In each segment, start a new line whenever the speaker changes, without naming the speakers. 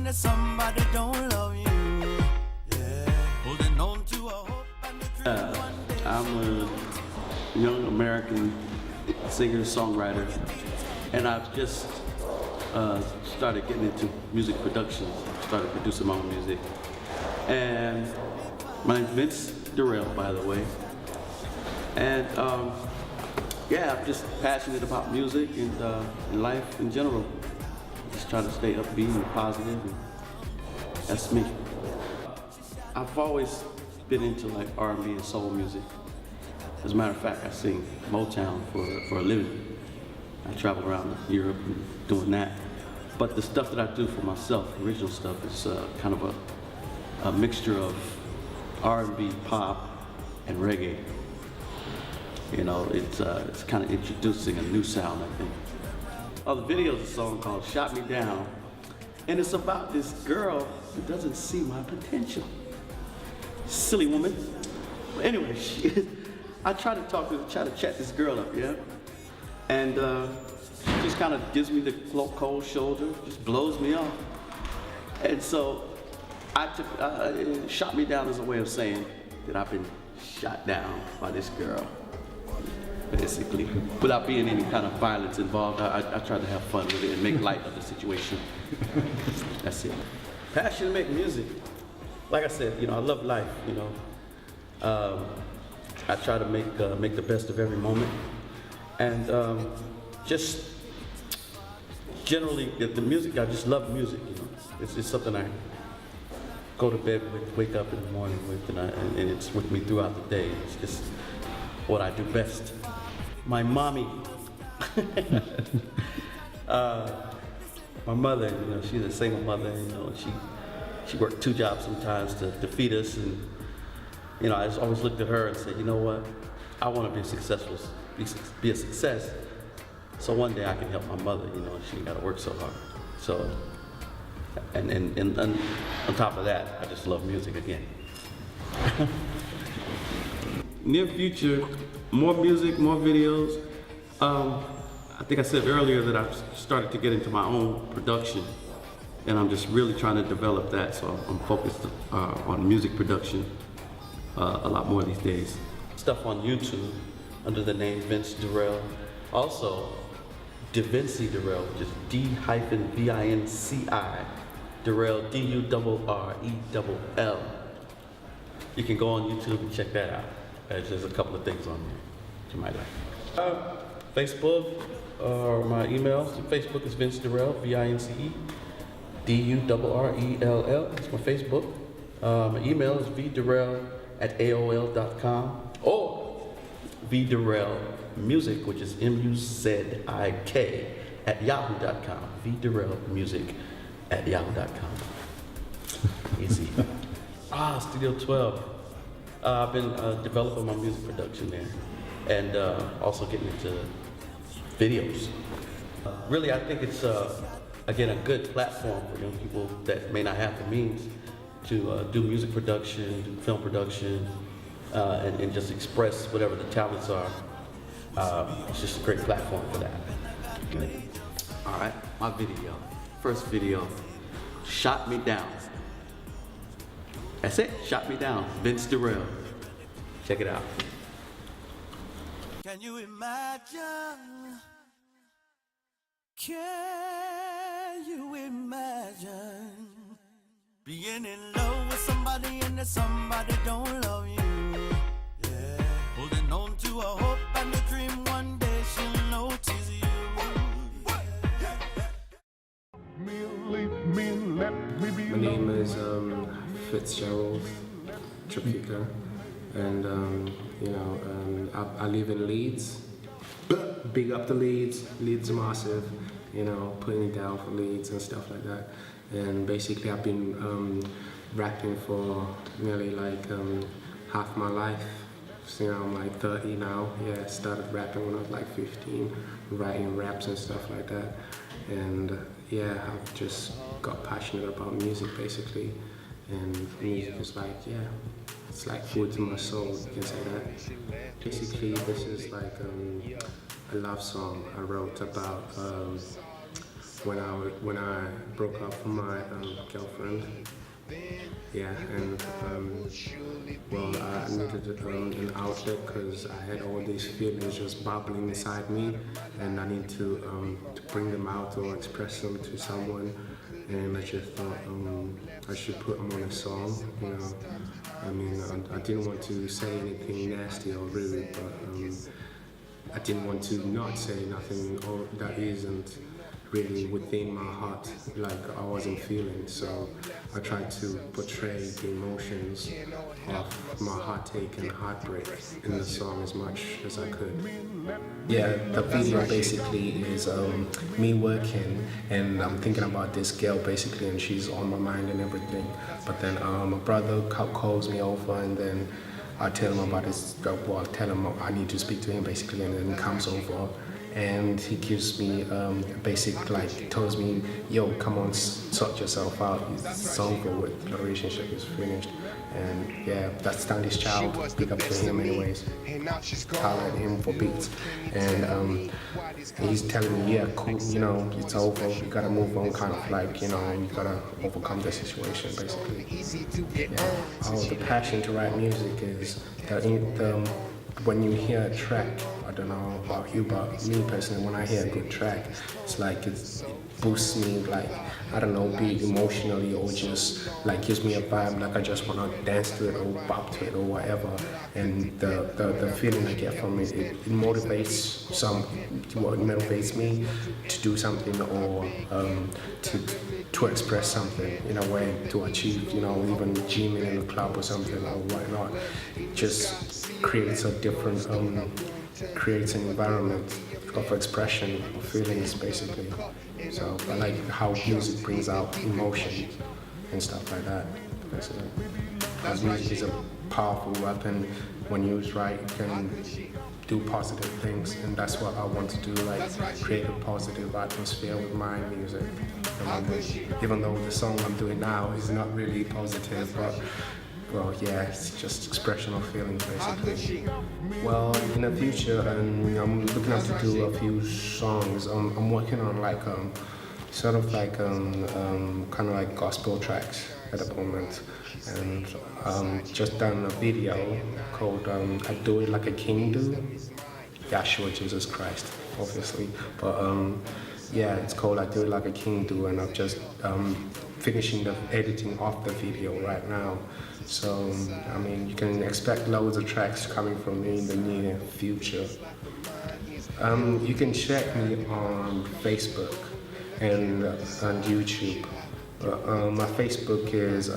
and there's somebody don't love you. Yeah. Holding on to a hope and a dream one day.
I'm a young American singer-songwriter, and I've just started getting into music production. Started producing my own music, and my name's Vince Durrell, by the way. And yeah, I'm just passionate about music and life in general. Just try to stay upbeat and positive, and that's me. I've always been into like R&B and soul music. As a matter of fact, I sing Motown for a living. I travel around Europe and doing that. But the stuff that I do for myself, the original stuff, is kind of a mixture of R&B, pop, and reggae. You know, it's kind of introducing a new sound, I think. Oh, the video is a song called "Shot Me Down," and it's about this girl who doesn't see my potential. Silly woman. But anyway, I try to chat this girl up, yeah, and she just kind of gives me the cold shoulder, just blows me off, and so shot me down as a way of saying that I've been shot down by this girl. Basically, without being any kind of violence involved, I try to have fun with it and make light of the situation. That's it. Passion to make music. Like I said, you know, I love life. You know, I try to make the best of every moment, and just generally the music. I just love music. You know, it's something I go to bed with, wake up in the morning with, and it's with me throughout the day. It's just what I do best. My mommy, my mother, you know, she's a single mother, you know, she worked 2 jobs sometimes to feed us, and, you know, I just always looked at her and said, you know what, I want to be successful, be a success, so one day I can help my mother, you know, she ain't got to work so hard. So, and on top of that, I just love music again. Near future, more music, more videos. I think I said earlier that I've started to get into my own production, and I'm just really trying to develop that, so I'm focused on music production a lot more these days. Stuff on YouTube under the name Vince Durrell. Also, DaVinci Durrell, which is D-V-I-N-C-I, Durrell, D-U-R-R-E-L-L. You can go on YouTube and check that out. There's a couple of things on there you might like. Facebook or my email. Facebook is Vince Durrell, V-I-N-C-E, D-U-R-R-E-L-L. That's my Facebook. My email is vdurrell@aol.com or vdurrellmusic, which is M-U-Z-I-K, @yahoo.com. vdurrellmusic@yahoo.com. Easy. Studio 12. I've been developing my music production there, and also getting into videos. Really, I think it's, again, a good platform for young people that may not have the means to do music production, do film production, and just express whatever the talents are. It's just a great platform for that. All right, my video. First video, Shot Me Down. That's it, Shot Me Down, Vince Durrell. Check it out.
Can you imagine? Can you imagine being in love with somebody and that somebody don't love you? Yeah. Holding on to a hope and a dream one day she'll notice you.
My name is Fitzgerald Trapika, and you know, I live in Leeds. Big up the Leeds. Leeds are massive, you know, putting it down for Leeds and stuff like that. And basically, I've been rapping for nearly like half my life. So, you know, I'm like 30 now. Yeah, I started rapping when I was like 15, writing raps and stuff like that. And yeah, I've just got passionate about music basically. And music is like, yeah, it's like food to my soul, you can say that. Basically, this is like a love song I wrote about when I broke up with my girlfriend. Yeah, and well, I needed an outlet because I had all these feelings just bubbling inside me, and I need to bring them out or express them to someone. And I just thought I should put them on a song. You know, I mean, I didn't want to say anything nasty or rude, but I didn't want to not say nothing or that isn't really within my heart, like I wasn't feeling. So I tried to portray the emotions of my heartache and heartbreak in the song as much as I could. Yeah, the video basically is me working, and I'm thinking about this girl basically, and she's on my mind and everything. But then my brother calls me over, and then I tell him about this. Well, I tell him I need to speak to him basically, and then he comes over. And he gives me basic, like, tells me, yo, come on, sort yourself out, it's over with, the relationship is finished. And yeah, that's Stanley's child, big up to him anyways, calling him for beats. And he's telling me, yeah, cool, you know, it's over, you gotta move on, kind of like, you know, you gotta overcome the situation, basically. Yeah. Oh, the passion to write music is when you hear a track, I don't know about you, but me personally, when I hear a good track, it's like it boosts me, like, I don't know, be it emotionally or just like gives me a vibe, like I just want to dance to it or bop to it or whatever. And the feeling I get from it motivates me to do something or to express something in a way, to achieve, you know, even gymming in a club or something or whatnot. It just creates a different, creates an environment of expression of feelings basically. So I like how music brings out emotion and stuff like that. Because music is a powerful weapon. When used right, it can do positive things, and that's what I want to do, like create a positive atmosphere with my music. Even though the song I'm doing now is not really positive, but well, yeah, it's just expression of feelings basically. Well, in the future, I'm looking up to do a few songs. I'm working on like sort of like kind of like gospel tracks at the moment, and just done a video called I Do It Like a King Do. Yeshua Jesus Christ, obviously, but yeah, it's called I Do It Like a King Do, and I'm just finishing the editing of the video right now. So, I mean, you can expect loads of tracks coming from me in the near future. You can check me on Facebook and on YouTube. My Facebook is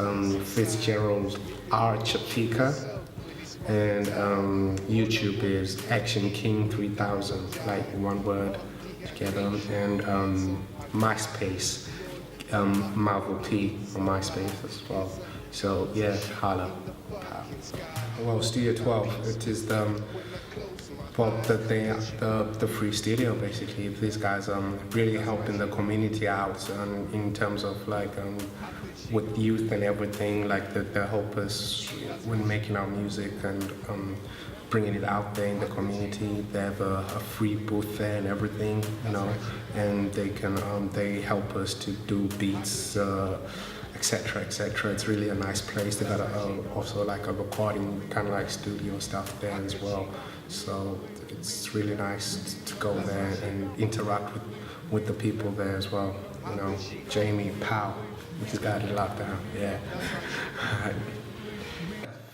Fitzgerald R. Chapika, and YouTube is Action King 3000, like one word together, and MySpace, Marvel P on MySpace as well. So yeah, holla. Well, Studio 12, it is the free studio basically. These guys really helping the community out in terms of like with youth and everything. Like they help us when making our music and bringing it out there in the community. They have a free booth there and everything, you know, and they help us to do beats, etc., etc. It's really a nice place. They got also like a recording kind of like studio stuff there as well. So it's really nice to go there and interact with the people there as well. You know, Jamie Powell, he's got it locked down. Yeah.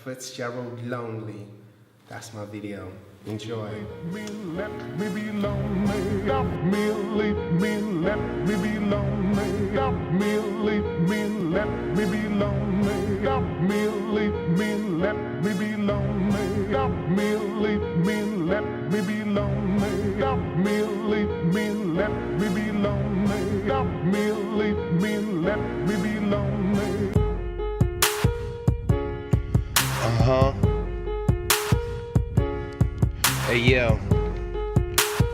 Fitzgerald Lonely. That's my video. Enjoy.
Let me be lonely. Help me, leave me, let me be lonely. Help me, leave me, let me be lonely. Help me, leave me, let me be lonely. Help me, leave me, let me be lonely. Help me, leave me, let me be lonely. Help me, leave me, let me be lonely.
Hey yo,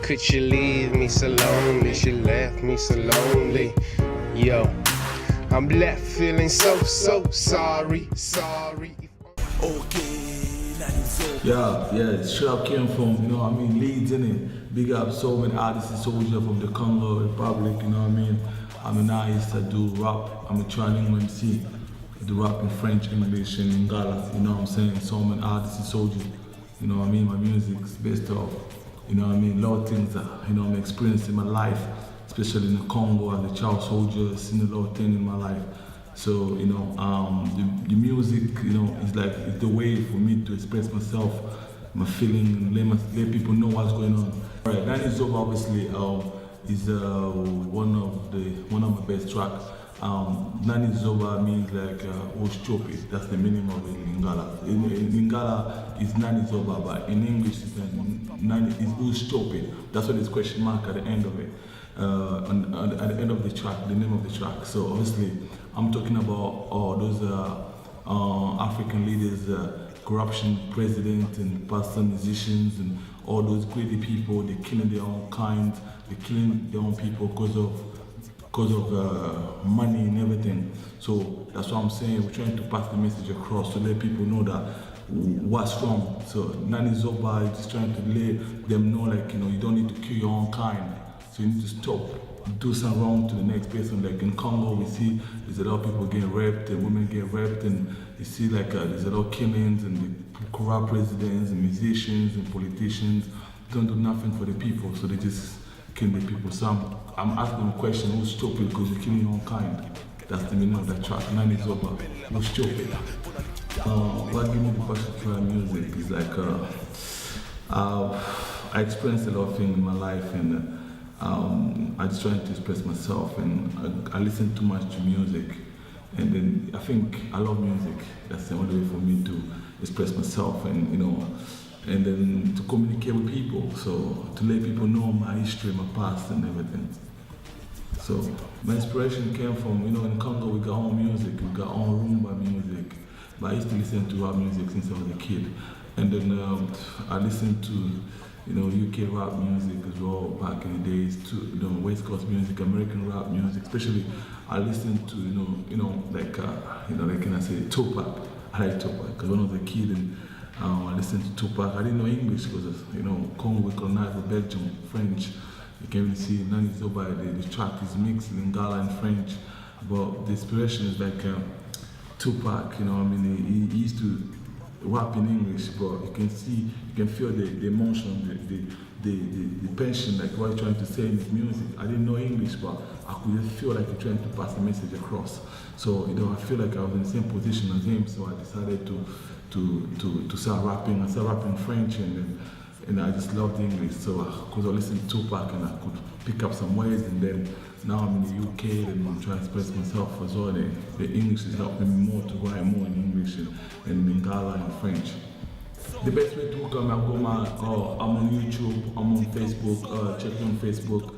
could you leave me so lonely? She left me so lonely. Yo, I'm left feeling so sorry.
Okay,
Yeah, straight up came from, you know what I mean, Leeds, innit? Big up so many artists and soldiers from the Congo Republic, you know what I mean? I used to do rap, I'm a trilingual MC. I do rap in French, English, and Lingala, you know what I'm saying? So many artists and soldiers, you know what I mean? My music's based off, you know what I mean? A lot of things that, you know, I'm experiencing in my life, especially in the Congo as a child soldier, seen a lot of things in my life. So, you know, the music, you know, is like, it's the way for me to express myself, my feeling, and let people know what's going on. All right, Nani Zoba obviously is one of my best tracks. Nani Zoba means like Oschope, that's the meaning of it in Lingala. In Lingala is Nani Zoba, but in English Nani is Oschope. That's what is question mark at the end of it. At the end of the track, the name of the track. So obviously, I'm talking about those African leaders, corruption, president and pastor, musicians, and all those greedy people. They're killing their own kind. They're killing their own people because of money and everything. So that's what I'm saying. We're trying to pass the message across to let people know that what's wrong. So Nani Zoba is just trying to let them know, like, you know, you don't need to kill your own kind. So you need to stop, do something wrong to the next person. Like in Congo, we see there's a lot of people getting raped and women get raped, and you see like there's a lot of killings and the corrupt presidents and musicians and politicians don't do nothing for the people, so they just kill the people. So I'm asking them a question, who's stupid because you're killing your own kind? That's the meaning of that track. Nani Zoba, who's stupid? What gives me the passion for music is like I experienced a lot of things in my life, and I just try to express myself, and I listen too much to music, and then I think I love music. That's the only way for me to express myself, and you know, and then to communicate with people, so to let people know my history, my past, and everything. So my inspiration came from, you know, in Congo we got own music, we got own Rumba music, but I used to listen to rap music since I was a kid, and then I listened to, you know, UK rap music as well back in the days, to, you know, West Coast music, American rap music. Especially, I listened to, you know, like can I say, Tupac. I like Tupac because when I was a kid, and I listened to Tupac. I didn't know English because, you know, Congo we colonized with Belgium, French. You can really see Nani Zoba. The track is mixed in Lingala and French, but the inspiration is like Tupac. You know, I mean, he used to rap in English, but you can see, you can feel the emotion, the passion, like what he's trying to say in his music. I didn't know English, but I could just feel like he's trying to pass the message across. So, you know, I feel like I was in the same position as him, so I decided to start rapping. I started rapping French, and I just loved English. So because I listened to Tupac, and I could pick up some words, and then now I'm in the UK, and I'm trying to express myself as well. The English is helping me more to write more in English and Lingala and French. The best way to come, I'm on YouTube, I'm on Facebook, check me on Facebook.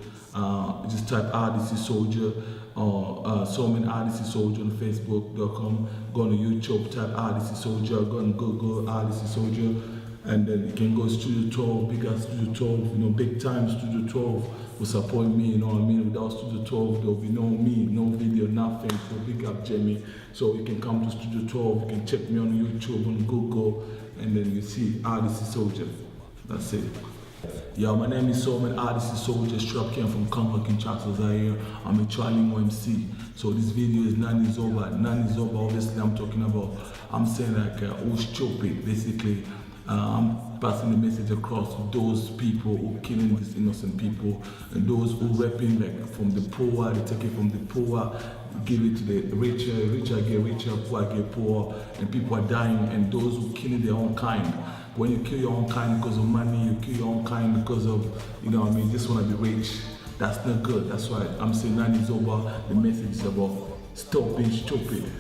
Just type RDC Soldier, or so many RDC Soldier on Facebook.com. Go on YouTube, type RDC Soldier, go on Google RDC Soldier, and then you can go Studio 12, big ass Studio 12, you know, big time Studio 12 will support me, you know what I mean? Without Studio 12, there will be no me, no video, nothing. So big up Jamie. So you can come to Studio 12, you can check me on YouTube, on Google, and then you see RDC Soldier. That's it. Yeah, my name is Soman RDC Soldier, strap came from Congo, Kinshasa, Zaire. I'm a trilingual MC. So this video is Nani Zoba. Nani Zoba, obviously I'm talking about, I'm saying like Oschope, basically. I'm passing the message across to those people who are killing these innocent people, and those who rapping like from the poor, they take it from the poor, give it to the richer get richer, poor get poor, and people are dying, and those who killing their own kind. When you kill your own kind because of money, you kill your own kind because of, you know what I mean, just want to be rich. That's not good. That's why I'm saying Nani Zoba, the message is about stop being stupid.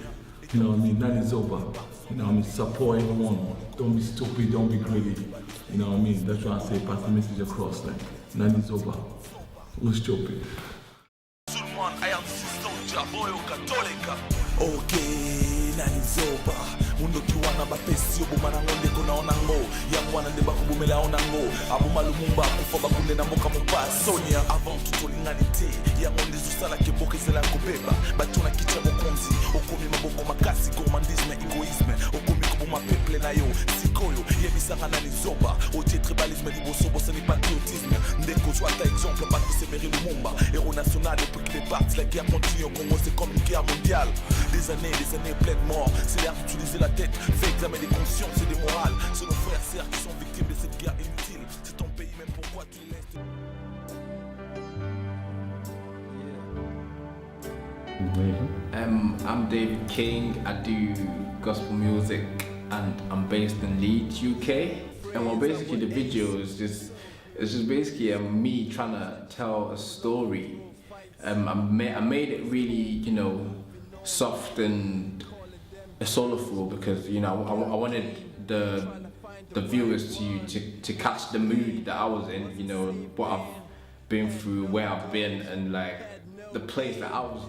You know what I mean? Nani Zoba. You know what I mean? Support everyone. Don't be stupid, don't be greedy. You know what I mean? That's why I say pass the message across, like Nani Zoba. Who's stupid?
I am Soldier, boy, Catholic. Okay, Nani Zoba. Mundo kiwana bapesi obumana ngonde kona onango yamwana ndeba kubumela onango abuma lumumba kufa bakunde na mboka mupa Sonia avant tout l'humanité yangonde zusala keboke sela kobeba batuna kicha bokonzi okomi maboko makasi gourmandisme egoisme okomi kubuma peuple na yo sikoyo
Sarana ni Zomba. Odier tribalisme, libre sombre, ce n'est pas de l'autisme. Ndeko soit ta exemple, pas de Séméry Lumumba. Héros national, depuis que les partis, la guerre continue au Congo, c'est comme une guerre mondiale. Des années pleines de morts. C'est l'air d'utiliser la tête, fait examen des consciences et des morales. C'est nos frères, sœurs qui sont victimes de cette guerre inutile. C'est ton pays, même pourquoi tu les laisses.
I'm David King. I do gospel music and I'm based in Leeds, UK. And well, basically the video is just basically me trying to tell a story. I made it really, you know, soft and soulful because, you know, I wanted the viewers to catch the mood that I was in, you know, what I've been through, where I've been, and like the place that I was,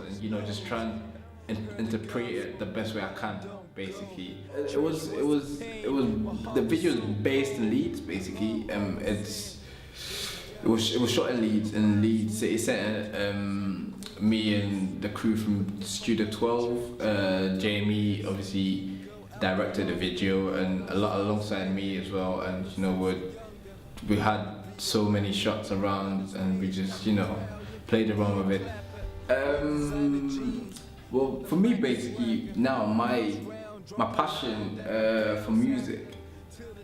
and you know, just trying and interpret it the best way I can. Basically, it was the video is based in Leeds. Basically, it was shot in Leeds City Centre. Me and the crew from Studio 12, Jamie obviously directed the video, and a lot alongside me as well. And you know, we had so many shots around, and we just, you know, played around with it. Well, for me, basically now my passion for music,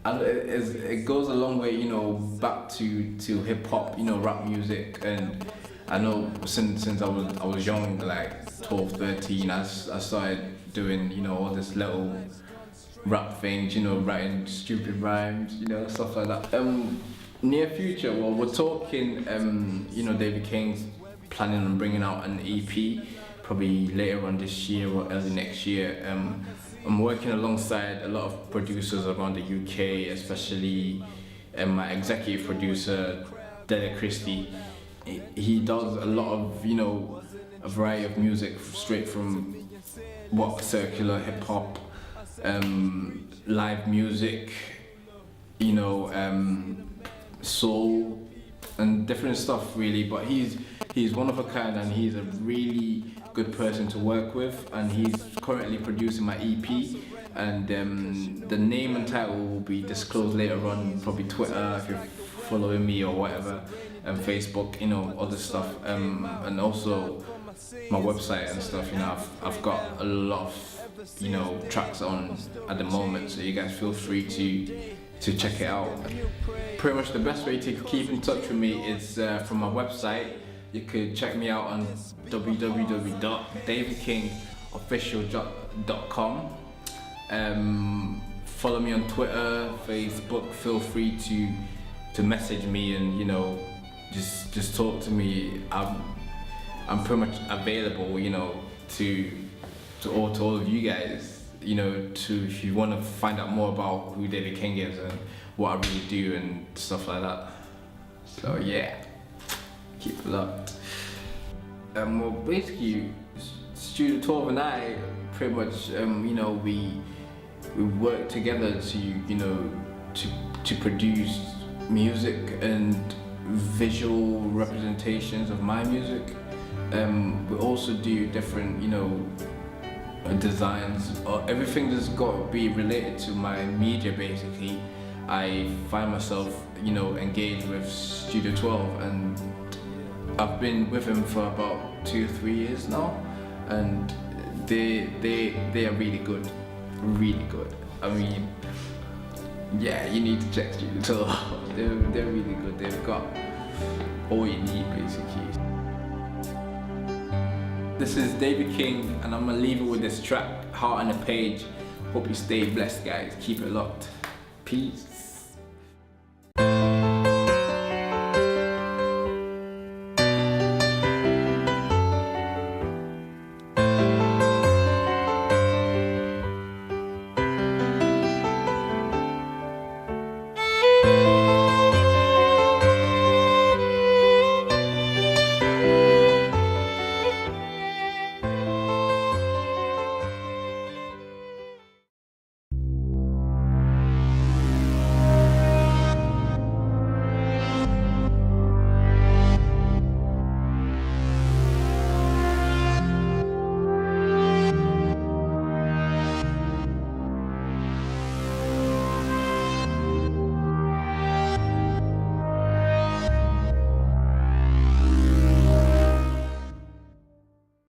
it goes a long way, you know, back to hip hop, you know, rap music. And I know since I was young, like 12, 13, I started doing, you know, all this little rap things, you know, writing stupid rhymes, you know, stuff like that. Near future, well, we're talking, you know, David King's planning on bringing out an EP, probably later on this year or early next year. I'm working alongside a lot of producers around the UK, especially my executive producer, Della Christie. He does a lot of, you know, a variety of music straight from circular hip hop, live music, you know, soul and different stuff really. But he's one of a kind, and he's a really good person to work with, and he's currently producing my EP, and the name and title will be disclosed later on, probably Twitter if you're following me or whatever, and Facebook, you know, other stuff, and also my website and stuff. You know, I've got a lot of, you know, tracks on at the moment, so you guys feel free to check it out. Pretty much the best way to keep in touch with me is from my website. You could check me out on www.davidkingofficial.com. Follow me on Twitter, Facebook. Feel free to message me, and you know, just talk to me. I'm pretty much available, you know, to all of you guys, you know, if you want to find out more about who David King is and what I really do and stuff like that. So yeah, keep it locked. Well, basically, Studio 12 and I pretty much, you know, we work together to, you know, to produce music and visual representations of my music. We also do different, you know, designs, or everything that's got to be related to my media. Basically, I find myself, you know, engaged with Studio 12, and I've been with him for about 2 or 3 years now, and they are really good, really good. I mean, yeah, you need to check Studio 12. They're really good. They've got all you need basically. This is David King, and I'm gonna leave it with this track, Heart on the Page. Hope you stay blessed, guys. Keep it locked. Peace.